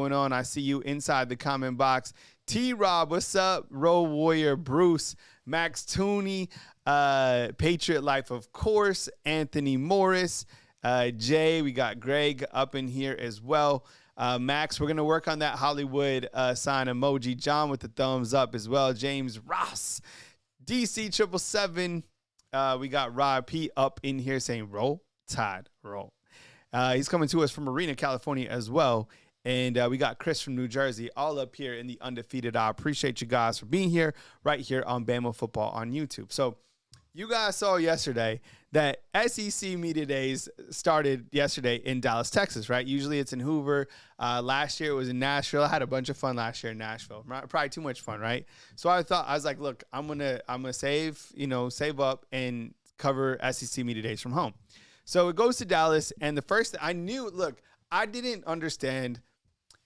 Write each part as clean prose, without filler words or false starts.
Going on? I see you inside the comment box. T-Rob, what's up? Road Warrior, Bruce, Max Tooney, Patriot Life, of course, Anthony Morris, Jay, we got Greg up in here as well. Max, we're going to work on that Hollywood sign emoji. John with the thumbs up as well. James Ross, DC 777. We got Rob P up in here saying roll, tide, roll. He's coming to us from Marina, California as well. And we got Chris from New Jersey all up here in the Undefeated. I appreciate you guys for being here right here on Bama Football on YouTube. So you guys saw yesterday that SEC Media Days started yesterday in Dallas, Texas, right? Usually it's in Hoover. Last year it was in Nashville. I had a bunch of fun last year in Nashville. Probably too much fun, right? So I was like, look, I'm gonna save up and cover SEC Media Days from home. So it goes to Dallas, and the first I knew, look, I didn't understand.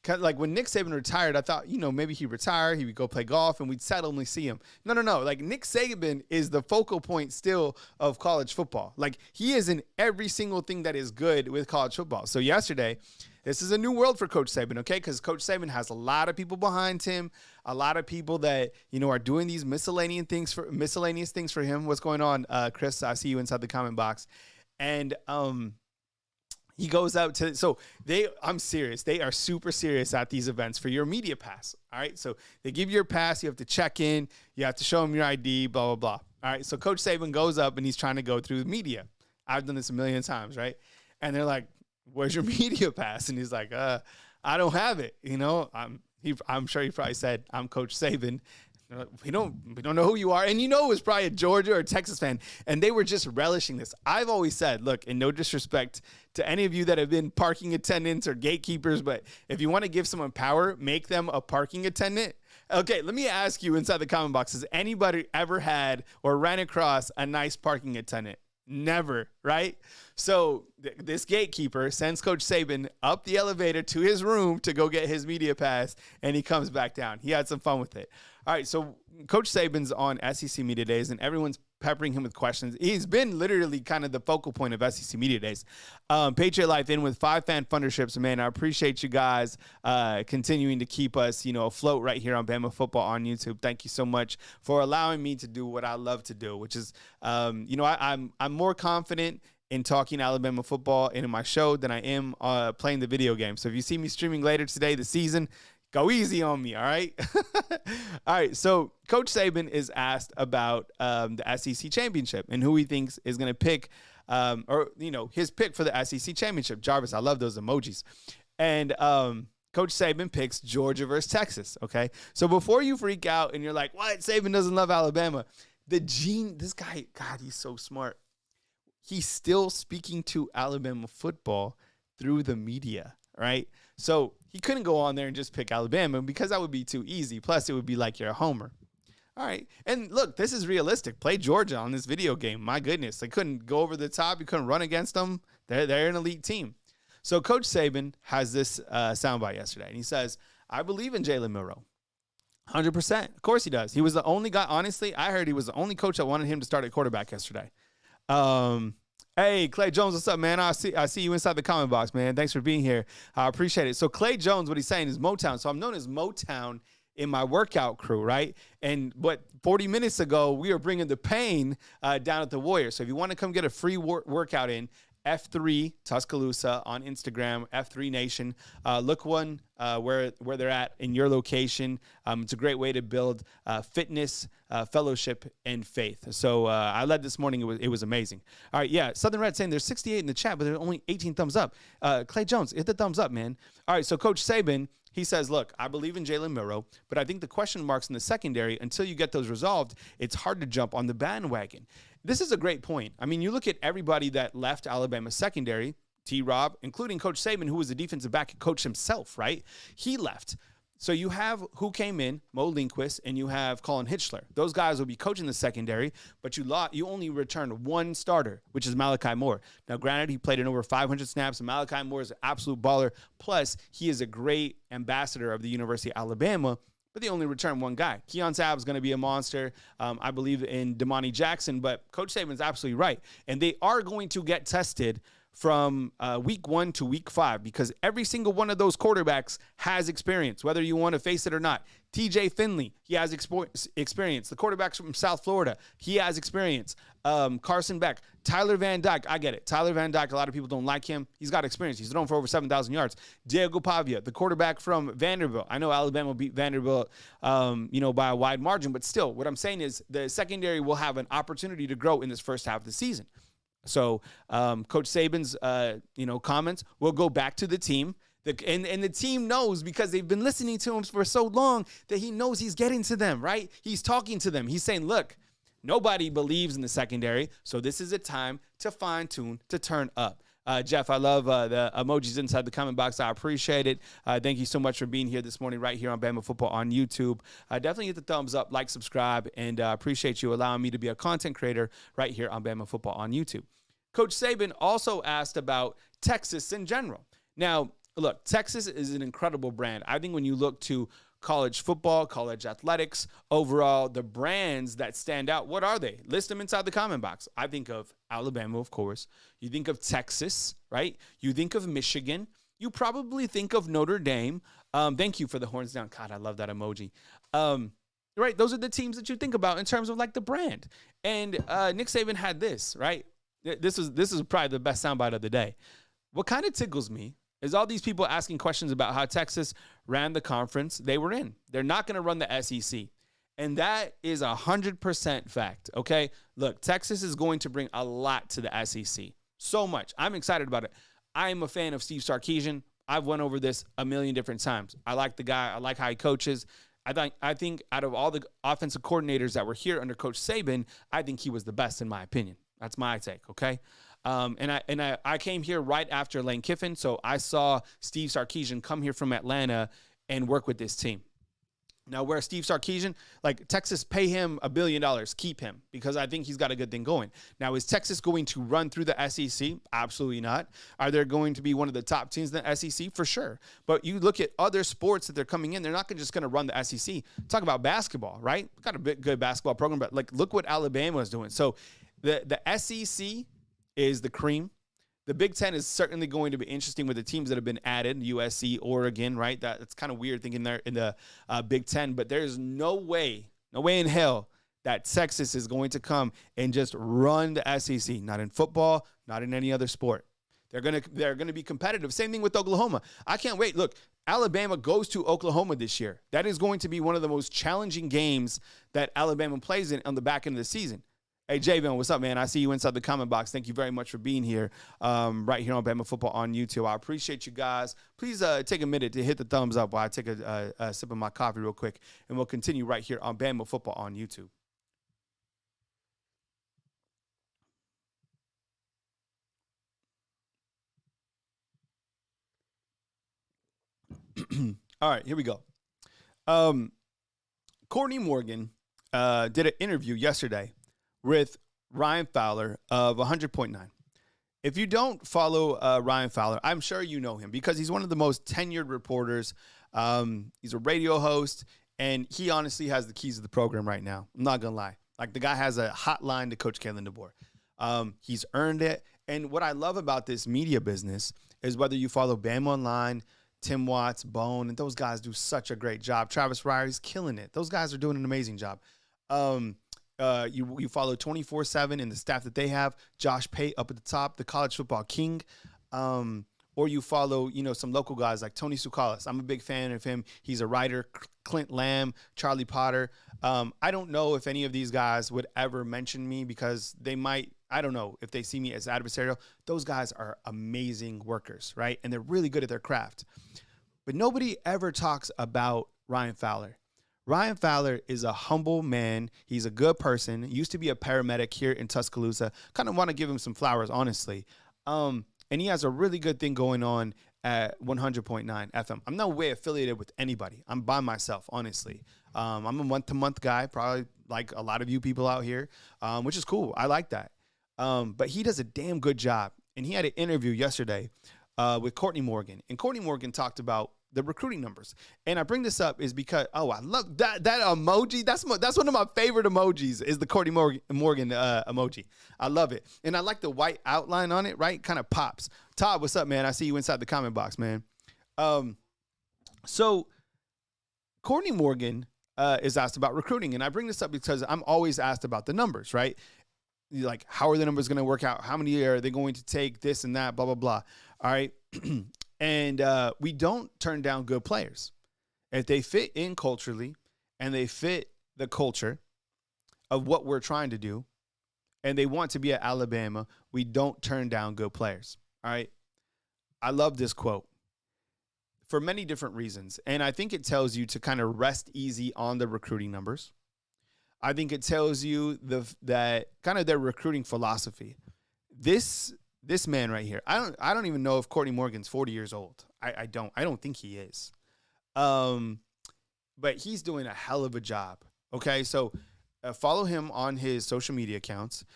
Like when Nick Saban retired, I thought, maybe he'd retire, he would go play golf, and we'd suddenly see him. No. Like Nick Saban is the focal point still of college football. Like he is in every single thing that is good with college football. So yesterday, this is a new world for Coach Saban, okay? Because Coach Saban has a lot of people behind him, a lot of people that, are doing these miscellaneous things for him. What's going on, Chris? I see you inside the comment box. And he goes out to, I'm serious. They are super serious at these events for your media pass. All right. So they give you your pass. You have to check in. You have to show them your ID, blah, blah, blah. All right. So Coach Saban goes up and he's trying to go through the media. I've done this a million times. Right. And they're like, where's your media pass? And he's like, I don't have it. I'm sure he probably said, I'm Coach Saban. We don't know who you are. And it was probably a Georgia or a Texas fan. And they were just relishing this. I've always said, look, in no disrespect to any of you that have been parking attendants or gatekeepers, but if you want to give someone power, make them a parking attendant. Okay, let me ask you inside the comment box, has anybody ever had or ran across a nice parking attendant? Never, right? So this gatekeeper sends Coach Saban up the elevator to his room to go get his media pass, and he comes back down. He had some fun with it. All right, so Coach Saban's on SEC Media Days, and everyone's peppering him with questions. He's been literally kind of the focal point of SEC Media Days. Patriot Life in with 5 fan funderships. Man, I appreciate you guys continuing to keep us, afloat right here on Bama Football on YouTube. Thank you so much for allowing me to do what I love to do, which is, I'm more confident in talking Alabama football and in my show than I am playing the video game. So if you see me streaming later today, the season, go easy on me, all right? All right, so Coach Saban is asked about the SEC championship and who he thinks is going to pick, his pick for the SEC championship. Jarvis, I love those emojis. And Coach Saban picks Georgia versus Texas, okay? So before you freak out and you're like, what? Saban doesn't love Alabama. This guy, God, he's so smart. He's still speaking to Alabama football through the media, right? So he couldn't go on there and just pick Alabama because that would be too easy. Plus, it would be like you're a homer. All right. And look, this is realistic. Play Georgia on this video game. My goodness. They couldn't go over the top. You couldn't run against them. They're an elite team. So Coach Saban has this soundbite yesterday, and he says, I believe in Jalen Milroe. 100%. Of course he does. He was the only guy. Honestly, I heard he was the only coach that wanted him to start at quarterback yesterday. Hey, Clay Jones, what's up, man? I see you inside the comment box, man. Thanks for being here. I appreciate it. So Clay Jones, what he's saying is Motown. So I'm known as Motown in my workout crew, right? And 40 minutes ago, we were bringing the pain down at the Warrior. So if you want to come get a free workout in, F3 Tuscaloosa on Instagram, F3 Nation. Look where they're at in your location. It's a great way to build fitness, fellowship, and faith. So I led this morning. It was amazing. All right, yeah. Southern Red saying there's 68 in the chat, but there are only 18 thumbs up. Clay Jones, hit the thumbs up, man. All right, so Coach Saban, he says, look, I believe in Jalen Milroe, but I think the question marks in the secondary, until you get those resolved, it's hard to jump on the bandwagon. This is a great point. I mean, you look at everybody that left Alabama secondary, T-Rob, including Coach Saban, who was a defensive back coach himself, right? He left. So you have who came in, Mo Lindquist, and you have Colin Hitchler. Those guys will be coaching the secondary, but you only returned one starter, which is Malachi Moore. Now, granted, he played in over 500 snaps, and Malachi Moore is an absolute baller. Plus, he is a great ambassador of the University of Alabama, but they only return one guy. Keon Sabb is going to be a monster. I believe in Damani Jackson, but Coach Saban's absolutely right. And they are going to get tested from week 1 to week 5, because every single one of those quarterbacks has experience, whether you want to face it or not. TJ Finley, he has experience. The quarterbacks from South Florida, he has experience. Carson Beck, Tyler Van Dyke, I get it. Tyler Van Dyke, a lot of people don't like him. He's got experience. He's thrown for over 7,000 yards. Diego Pavia, the quarterback from Vanderbilt. I know Alabama beat Vanderbilt, by a wide margin, but still, what I'm saying is the secondary will have an opportunity to grow in this first half of the season. So Coach Saban's, comments will go back to the team. And the team knows, because they've been listening to him for so long, that he knows he's getting to them, right? He's talking to them. He's saying, look, nobody believes in the secondary, so this is a time to fine-tune, to turn up. Jeff, I love the emojis inside the comment box. I appreciate it. Thank you so much for being here this morning right here on Bama Football on YouTube. Definitely hit the thumbs up, like, subscribe, and appreciate you allowing me to be a content creator right here on Bama Football on YouTube. Coach Saban also asked about Texas in general. Now, look, Texas is an incredible brand. I think when you look to college football, college athletics, overall, the brands that stand out, what are they? List them inside the comment box. I think of Alabama, of course. You think of Texas, right? You think of Michigan. You probably think of Notre Dame. Thank you for the horns down. God, I love that emoji. Right? Those are the teams that you think about in terms of like the brand. And Nick Saban had this, right? This is probably the best soundbite of the day. What kind of tickles me is all these people asking questions about how Texas ran the conference they were in. They're not going to run the SEC. And that is 100% fact, okay? Look, Texas is going to bring a lot to the SEC. So much. I'm excited about it. I'm a fan of Steve Sarkisian. I've went over this a million different times. I like the guy. I like how he coaches. I think out of all the offensive coordinators that were here under Coach Saban, I think he was the best in my opinion. That's my take, okay? I came here right after Lane Kiffin, so I saw Steve Sarkisian come here from Atlanta and work with this team. Now, where Steve Sarkisian, like Texas, pay him $1 billion, keep him, because I think he's got a good thing going. Now, is Texas going to run through the SEC? Absolutely not. Are they going to be one of the top teams in the SEC? For sure. But you look at other sports that they're coming in, they're not just going to run the SEC. Talk about basketball, right? Got a good basketball program, but like look what Alabama is doing. So the SEC is the cream. The Big Ten is certainly going to be interesting with the teams that have been added, USC, Oregon, right? That's kind of weird thinking they're in the Big Ten, but there's no way in hell that Texas is going to come and just run the SEC. Not in football, not in any other sport. They're gonna be competitive. Same thing with Oklahoma. I can't wait. Look, Alabama goes to Oklahoma this year. That is going to be one of the most challenging games that Alabama plays in on the back end of the season. Hey, Javon, what's up, man? I see you inside the comment box. Thank you very much for being here right here on Bama Football on YouTube. I appreciate you guys. Please take a minute to hit the thumbs up while I take a sip of my coffee real quick, and we'll continue right here on Bama Football on YouTube. All right, here we go. Courtney Morgan did an interview yesterday with Ryan Fowler of 100.9. If you don't follow Ryan Fowler, I'm sure you know him because he's one of the most tenured reporters. He's a radio host, and he honestly has the keys to the program right now. I'm not going to lie. Like, the guy has a hotline to Coach Kalen DeBoer. He's earned it. And what I love about this media business is whether you follow Bama Online, Tim Watts, Bone, and those guys do such a great job. Travis Ryer, he's killing it. Those guys are doing an amazing job. You follow 24/7 and the staff that they have. Josh Pate up at the top, the college football king. Or you follow, some local guys like Tony Tsoukalas. I'm a big fan of him. He's a writer. Clint Lamb, Charlie Potter. I don't know if any of these guys would ever mention me because they might. I don't know if they see me as adversarial. Those guys are amazing workers, right? And they're really good at their craft. But nobody ever talks about Ryan Fowler. Ryan Fowler is a humble man. He's a good person. He used to be a paramedic here in Tuscaloosa. Kind of want to give him some flowers, honestly. And he has a really good thing going on at 100.9 FM. I'm no way affiliated with anybody. I'm by myself, honestly. I'm a month-to-month guy, probably like a lot of you people out here, which is cool. I like that. But he does a damn good job. And he had an interview yesterday with Courtney Morgan. And Courtney Morgan talked about the recruiting numbers. And I bring this up is because, I love that emoji. That's one of my favorite emojis is the Courtney Morgan emoji. I love it. And I like the white outline on it, right? Kind of pops. Todd, what's up, man? I see you inside the comment box, man. So Courtney Morgan is asked about recruiting. And I bring this up because I'm always asked about the numbers, right? Like, how are the numbers going to work out? How many are they going to take, this and that, blah, blah, blah. All right. And we don't turn down good players. If they fit in culturally and they fit the culture of what we're trying to do and they want to be at Alabama, we don't turn down good players. All right. I love this quote for many different reasons. And I think it tells you to kind of rest easy on the recruiting numbers. I think it tells you that kind of their recruiting philosophy. This man right here, I don't even know if Courtney Morgan's 40 years old. I don't think he is. But he's doing a hell of a job. Okay, so follow him on his social media accounts.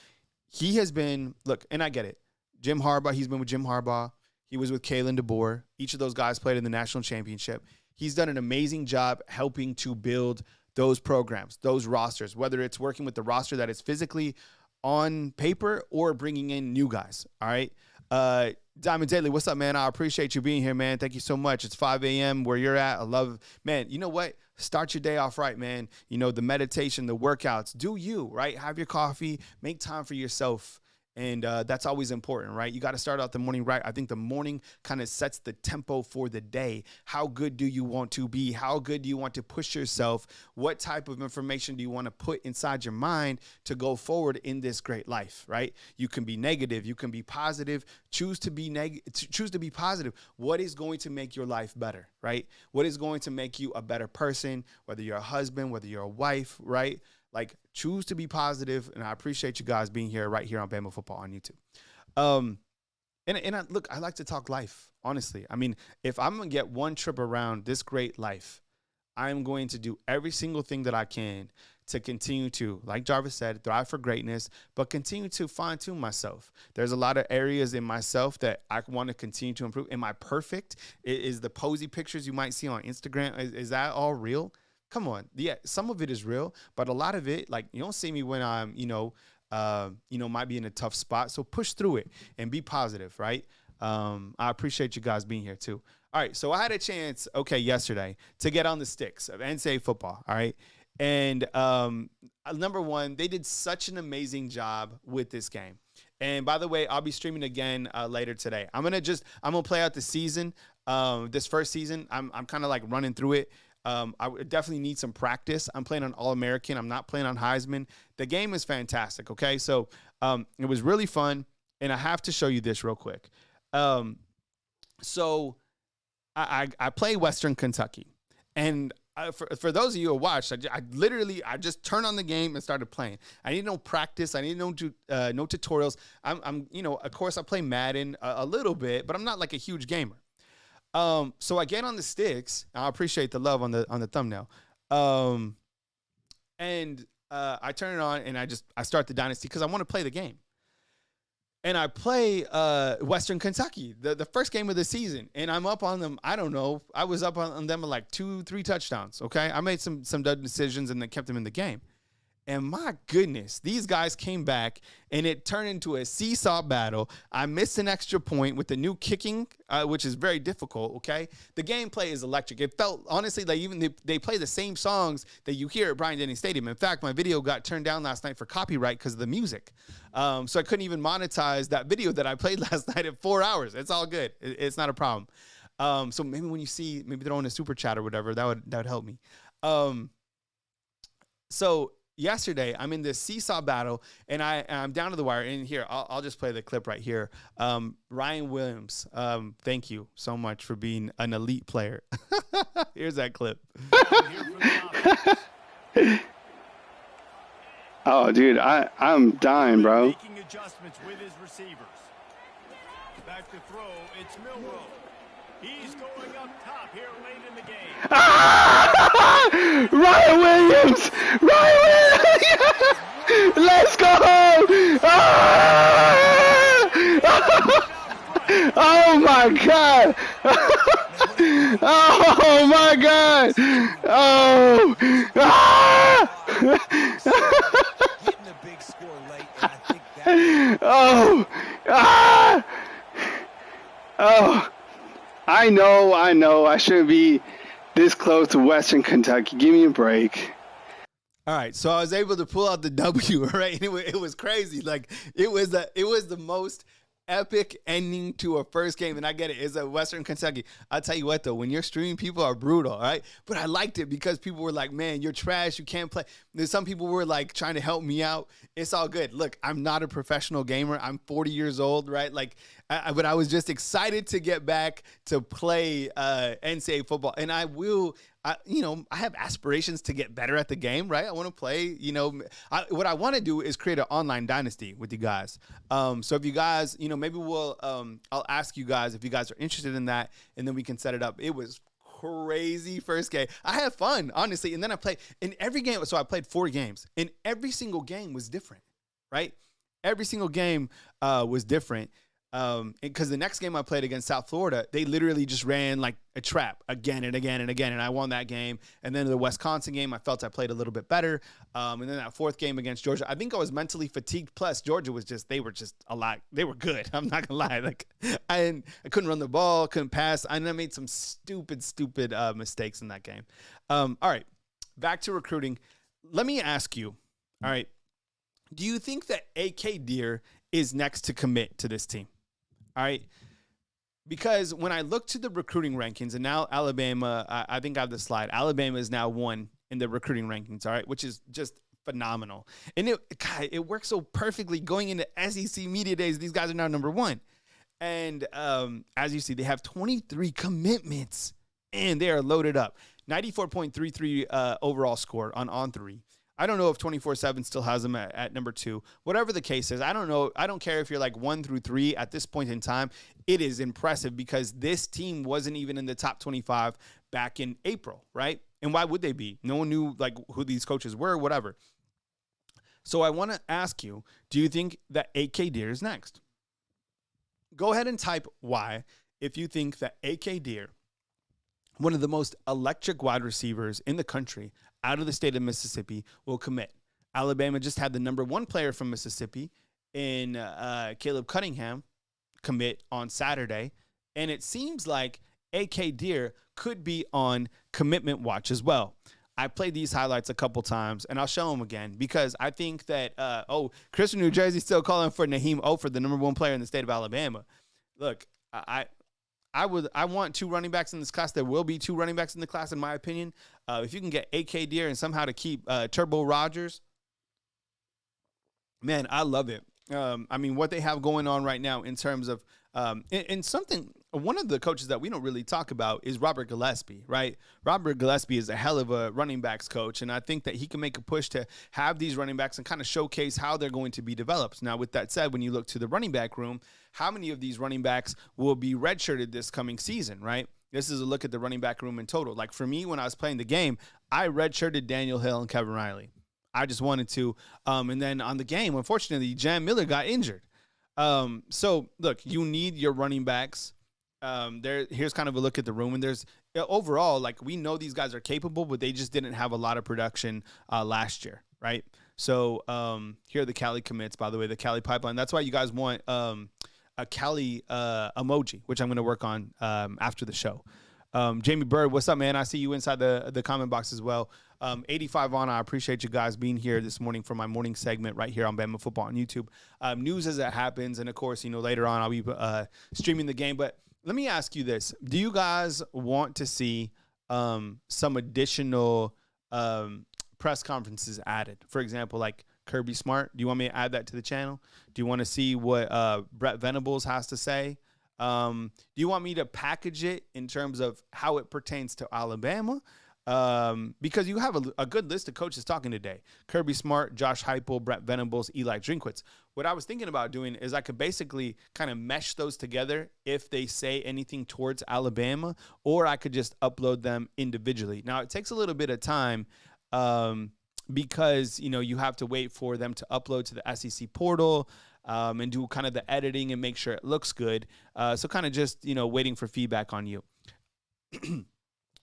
He has been, look, and I get it. Jim Harbaugh, he's been with Jim Harbaugh. He was with Kalen DeBoer. Each of those guys played in the national championship. He's done an amazing job helping to build those programs, those rosters, whether it's working with the roster that is physically on paper or bringing in new guys. All right. Diamond Daily, what's up, man? I appreciate you being here, man. Thank you so much. It's 5 a.m. where you're at. I love, man, you know what? Start your day off right, man. You know, the meditation, the workouts, do you, right? Have your coffee, make time for yourself. And that's always important, right? You got to start out the morning right. I think the morning kind of sets the tempo for the day. How good do you want to be? How good do you want to push yourself? What type of information do you want to put inside your mind to go forward in this great life, right? You can be negative. You can be positive. Choose to be choose to be positive. What is going to make your life better, right? What is going to make you a better person, whether you're a husband, whether you're a wife, right? Like, choose to be positive, and I appreciate you guys being here right here on Bama Football on YouTube. Look, I like to talk life, honestly. I mean, if I'm going to get one trip around this great life, I'm going to do every single thing that I can to continue to, like Jarvis said, thrive for greatness, but continue to fine-tune myself. There's a lot of areas in myself that I want to continue to improve. Am I perfect? Is the posy pictures you might see on Instagram, is that all real? Come on. Yeah, some of it is real, but a lot of it, like, you don't see me when I'm, might be in a tough spot. So push through it and be positive, right? I appreciate you guys being here too. All right, so I had a chance, yesterday to get on the sticks of NCAA football, all right? And number one, they did such an amazing job with this game. And by the way, I'll be streaming again later today. I'm gonna play out the season, this first season. I'm kind of like running through it. I would definitely need some practice. I'm playing on All-American. I'm not playing on Heisman. The game is fantastic, okay? So it was really fun, and I have to show you this real quick. So I play Western Kentucky, and for those of you who watched, I just turned on the game and started playing. I need no practice. I need no tutorials. Of course, I play Madden a little bit, but I'm not like a huge gamer. So I get on the sticks. I appreciate the love on the thumbnail. And I turn it on and I start the dynasty because I want to play the game. And I play Western Kentucky, the first game of the season, and I'm up on them. I don't know. I was up on them with like 2-3 touchdowns. Okay, I made some dumb decisions and then kept them in the game. And my goodness, these guys came back, and it turned into a seesaw battle. I missed an extra point with the new kicking, which is very difficult, okay? The gameplay is electric. It felt, honestly, like even they play the same songs that you hear at Bryant-Denny Stadium. In fact, my video got turned down last night for copyright because of the music. So I couldn't even monetize that video that I played last night at 4 hours. It's all good. It's not a problem. So maybe when you see, maybe throw in a super chat or whatever, that would help me. So yesterday, I'm in this seesaw battle, and I'm down to the wire. And here, I'll just play the clip right here. Ryan Williams, thank you so much for being an elite player. Here's that clip. Oh, dude, I'm dying, bro. Making adjustments with his receivers. Back to throw, it's Milroe. He's going up top here late in the game. Ah! Ryan Williams! Ryan Williams! Let's go! Ah! Oh my God! Oh my God! Oh! Ah! Getting a big score late, and I think that Oh! Ah! Oh! I know. I shouldn't be this close to Western Kentucky. Give me a break. All right, so I was able to pull out the W, right? And it was crazy. Like it was the most epic ending to a first game, and I get it. It's at Western Kentucky. I'll tell you what, though, when you're streaming, people are brutal, all right? But I liked it because people were like, man, you're trash. You can't play. There's some people were like trying to help me out. It's all good. Look, I'm not a professional gamer. I'm 40 years old, right? Like, but I was just excited to get back to play NCAA football, and I will. I have aspirations to get better at the game, right? I want to play, what I want to do is create an online dynasty with you guys. So if you guys, maybe I'll ask you guys if you guys are interested in that, and then we can set it up. It was crazy first game. I had fun, honestly. And then I played in every game. So I played 4 games, and every single game was different, right? Every single game was different. Because the next game I played against South Florida, they literally just ran like a trap again and again and again, and I won that game. And then the Wisconsin game, I felt I played a little bit better. And then that 4th game against Georgia, I think I was mentally fatigued. Plus, Georgia was they were just a lot. They were good. I'm not gonna lie. Like I couldn't run the ball, couldn't pass. I made some stupid mistakes in that game. All right, back to recruiting. Let me ask you. All right, do you think that AK Deer is next to commit to this team? All right, because when I look to the recruiting rankings, and now Alabama, I think I have the slide. Alabama is now 1 in the recruiting rankings, all right, which is just phenomenal. And it works so perfectly going into SEC Media Days. These guys are now number 1. And as you see, they have 23 commitments, and they are loaded up. 94.33 overall score on On3. I don't know if 24/7 still has them at number 2. Whatever the case is, I don't know. I don't care if you're like 1 through 3 at this point in time. It is impressive because this team wasn't even in the top 25 back in April, right? And why would they be? No one knew like who these coaches were, whatever. So I want to ask you, do you think that AK Deer is next? Go ahead and type Y if you think that AK Deer, one of the most electric wide receivers in the country, out of the state of Mississippi, will commit. Alabama just had the number 1 player from Mississippi in Caleb Cunningham commit on Saturday. And it seems like AK Deer could be on commitment watch as well. I played these highlights a couple times, and I'll show them again because I think that, Christian, New Jersey still calling for Naheem Ofer, the number 1 player in the state of Alabama. Look, I want 2 running backs in this class. There will be 2 running backs in the class, in my opinion. If you can get AK Deer and somehow to keep Turbo Rogers, man, I love it. What they have going on right now in terms of and something. One of the coaches that we don't really talk about is Robert Gillespie, right? Robert Gillespie is a hell of a running backs coach, and I think that he can make a push to have these running backs and kind of showcase how they're going to be developed. Now, with that said, when you look to the running back room, how many of these running backs will be redshirted this coming season, right? This is a look at the running back room in total. Like for me, when I was playing the game, I redshirted Daniel Hill and Kevin Riley. I just wanted to. And then on the game, unfortunately, Jam Miller got injured. So look, you need your running backs. Here's kind of a look at the room, and there's overall, like, we know these guys are capable, but they just didn't have a lot of production last year, right? So here are the Cali commits, by the way, the Cali pipeline. That's why you guys want a Cali emoji, which I'm going to work on after the show. Jamie Bird, what's up, man? I see you inside the comment box as well. 85 on, I appreciate you guys being here this morning for my morning segment right here on Bama Football on YouTube. News as it happens, and of course, later on I'll be streaming the game. But let me ask you this. Do you guys want to see some additional press conferences added? For example, like Kirby Smart. Do you want me to add that to the channel? Do you want to see what Brett Venables has to say? Do you want me to package it in terms of how it pertains to Alabama? Because you have a good list of coaches talking today. Kirby Smart, Josh Heupel, Brett Venables, Eli Drinkwitz. What I was thinking about doing is I could basically kind of mesh those together if they say anything towards Alabama, or I could just upload them individually. Now, it takes a little bit of time because, you have to wait for them to upload to the SEC portal and do kind of the editing and make sure it looks good. So kind of just, waiting for feedback on you.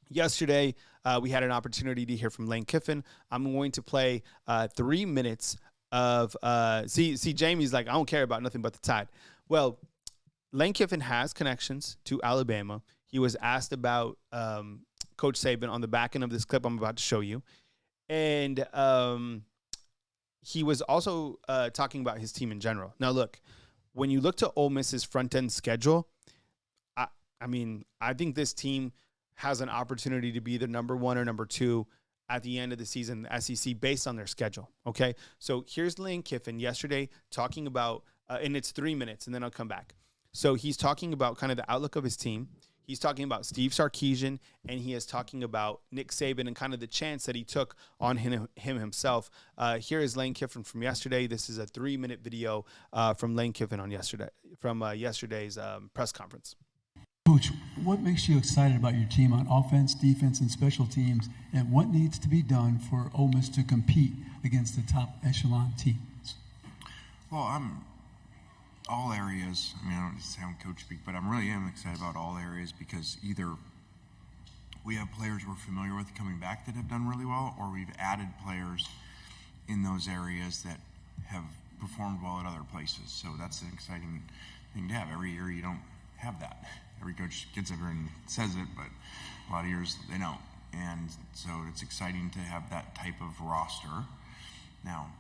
Yesterday, we had an opportunity to hear from Lane Kiffin. I'm going to play 3 minutes of see Jamie's like, I don't care about nothing but the Tide. Well, Lane Kiffin has connections to Alabama. He was asked about Coach Saban on the back end of this clip I'm about to show you. And he was also talking about his team in general. Now, look, when you look to Ole Miss's front-end schedule, I mean, I think this team has an opportunity to be the number 1 or number 2 at the end of the season in the SEC based on their schedule, okay? So here's Lane Kiffin yesterday talking about, and it's 3 minutes, and then I'll come back. So he's talking about kind of the outlook of his team. He's talking about Steve Sarkisian, and he is talking about Nick Saban and kind of the chance that he took on him himself. Here is Lane Kiffin from yesterday. This is a 3-minute video from Lane Kiffin on yesterday's press conference. Coach, what makes you excited about your team on offense, defense, and special teams, and what needs to be done for Ole Miss to compete against the top echelon teams? Well, I'm all areas. I mean, I don't sound coach speak, but I really am excited about all areas because either we have players we're familiar with coming back that have done really well, or we've added players in those areas that have performed well at other places. So that's an exciting thing to have. Every year you don't have that. Every coach gets up here and says it, but a lot of years they don't. And so it's exciting to have that type of roster. Now,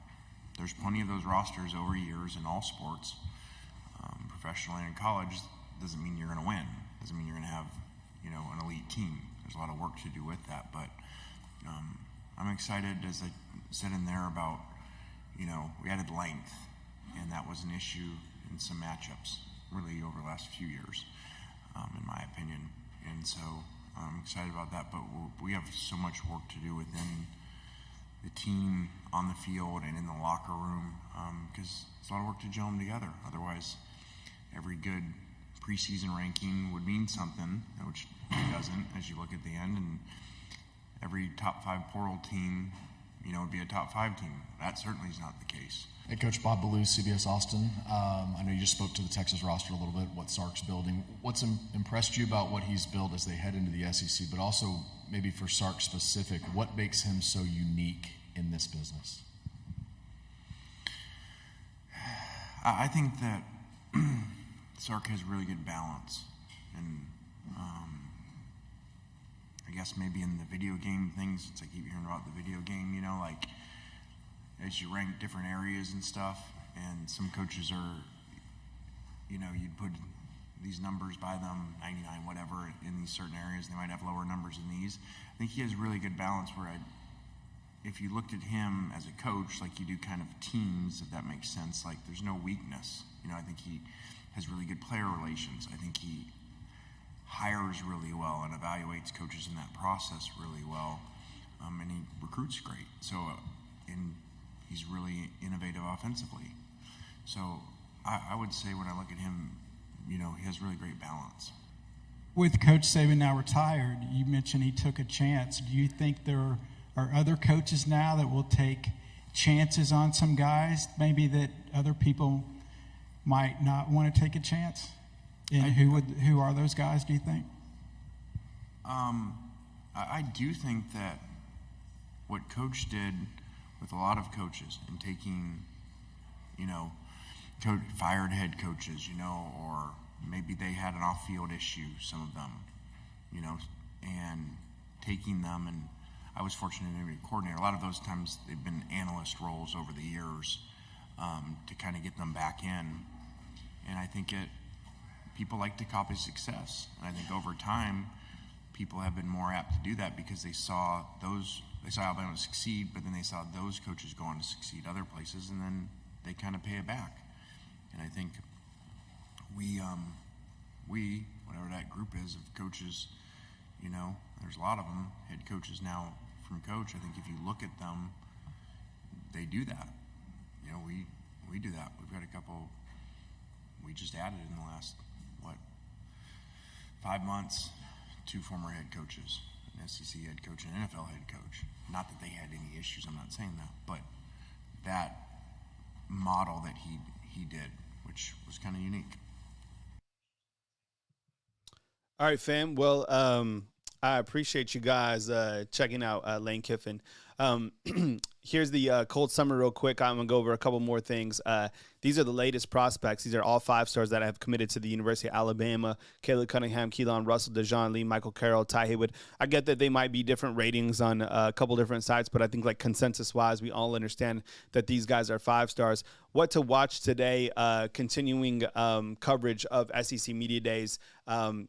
there's plenty of those rosters over years in all sports. Professionally and in college doesn't mean you're going to win. Doesn't mean you're going to have, an elite team. There's a lot of work to do with that. But I'm excited, as I said in there, about, we added length, and that was an issue in some matchups really over the last few years. In my opinion. And so I'm excited about that, but we have so much work to do within the team, on the field, and in the locker room, because it's a lot of work to gel them together. Otherwise, every good preseason ranking would mean something, which it doesn't as you look at the end, and every top 5 portal team, would be a top 5 team. That certainly is not the case. Hey, Coach Bob Ballou, CBS Austin. I know you just spoke to the Texas roster a little bit, what Sark's building. What's impressed you about what he's built as they head into the SEC, but also maybe for Sark specific, what makes him so unique in this business? I think that Sark has really good balance. And I guess maybe in the video game things, since I keep hearing about the video game, like as you rank different areas and stuff, and some coaches are, you'd put these numbers by them, 99, whatever, in these certain areas. They might have lower numbers in these. I think he has really good balance where if you looked at him as a coach, like you do kind of teams, if that makes sense, like there's no weakness. I think he has really good player relations. I think he hires really well and evaluates coaches in that process really well, and he recruits great. So, and he's really innovative offensively. So I would say when I look at him, he has really great balance. With Coach Saban now retired, you mentioned he took a chance. Do you think there are other coaches now that will take chances on some guys, maybe that other people might not want to take a chance? And who are those guys, do you think? I do think that what Coach did with a lot of coaches and taking, fired head coaches, or maybe they had an off-field issue, some of them, and taking them, and I was fortunate to be a coordinator. A lot of those times they've been analyst roles over the years to kind of get them back in, and I think people like to copy success, and I think over time people have been more apt to do that because they saw Alabama succeed, but then they saw those coaches go on to succeed other places, and then they kind of pay it back. And I think we, whatever that group is of coaches, there's a lot of them, head coaches now from Coach. I think if you look at them, they do that. We do that. We've got a couple we just added in the last, 5 months, 2 former head coaches, an SEC head coach and an NFL head coach. Not that they had any issues, I'm not saying that, but that model that he did, which was kind of unique. All right, fam. Well, I appreciate you guys checking out Lane Kiffin. Here's the cold summer real quick. I'm going to go over a couple more things. These are the latest prospects. These are all 5-stars that have committed to the University of Alabama. Caleb Cunningham, Keelan Russell, Dejon Lee, Michael Carroll, Ty Haywood. I get that they might be different ratings on a couple different sites, but I think like consensus-wise, we all understand that these guys are 5-stars. What to watch today, continuing coverage of SEC Media Days,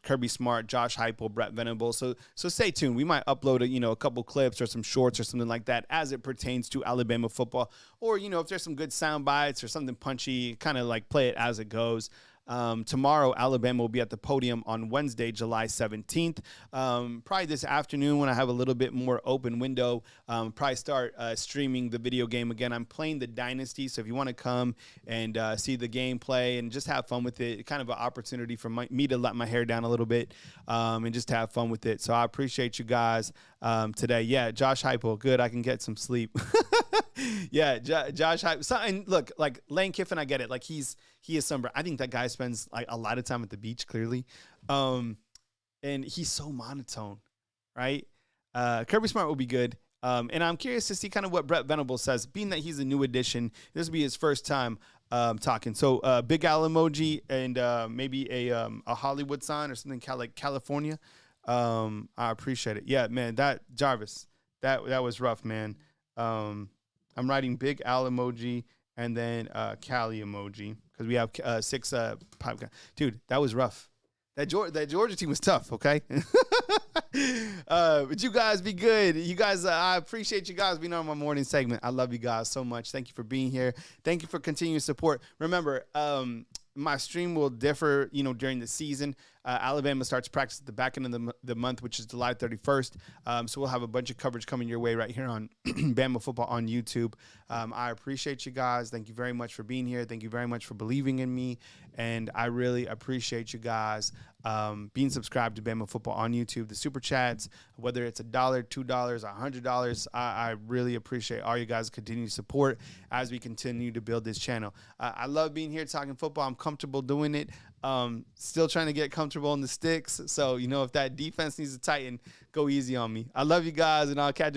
Kirby Smart, Josh Heupel, Brett Venables. So stay tuned. We might upload a couple clips or some shorts or something like that as it pertains to Alabama football. Or, if there's some good sound bites or something punchy, kind of like play it as it goes. Tomorrow, Alabama will be at the podium on Wednesday, July 17th. Probably this afternoon when I have a little bit more open window, probably start streaming the video game again. I'm playing the Dynasty, so if you want to come and see the gameplay and just have fun with it, kind of an opportunity for me to let my hair down a little bit and just have fun with it. So I appreciate you guys today. Yeah, Josh Heupel, good. I can get some sleep. Yeah, Josh Heupel. So, and look, like Lane Kiffin, I get it. Like he is somber. I think that guy spends like a lot of time at the beach, clearly, and he's so monotone, right? Kirby Smart will be good, and I'm curious to see kind of what Brett Venables says, being that he's a new addition. This will be his first time talking. So big Al emoji and maybe a Hollywood sign or something like California. I appreciate it. Yeah, man. That Jarvis, that was rough, man. I'm writing big Al emoji and then Cali emoji because we have 6 dude, that was rough. That Georgia team was tough, okay? But you guys be good. You guys, I appreciate you guys being on my morning segment. I love you guys so much. Thank you for being here. Thank you for continuing support. Remember, my stream will differ, during the season. Alabama starts practice at the back end of the month, which is July 31st. So we'll have a bunch of coverage coming your way right here on Bama Football on YouTube. I appreciate you guys. Thank you very much for being here. Thank you very much for believing in me. And I really appreciate you guys being subscribed to Bama Football on YouTube. The Super Chats, whether it's $1, $2, $100, I really appreciate all you guys' continued support as we continue to build this channel. I love being here talking football. I'm comfortable doing it. Still trying to get comfortable in the sticks. So, if that defense needs to tighten, go easy on me. I love you guys, and I'll catch you.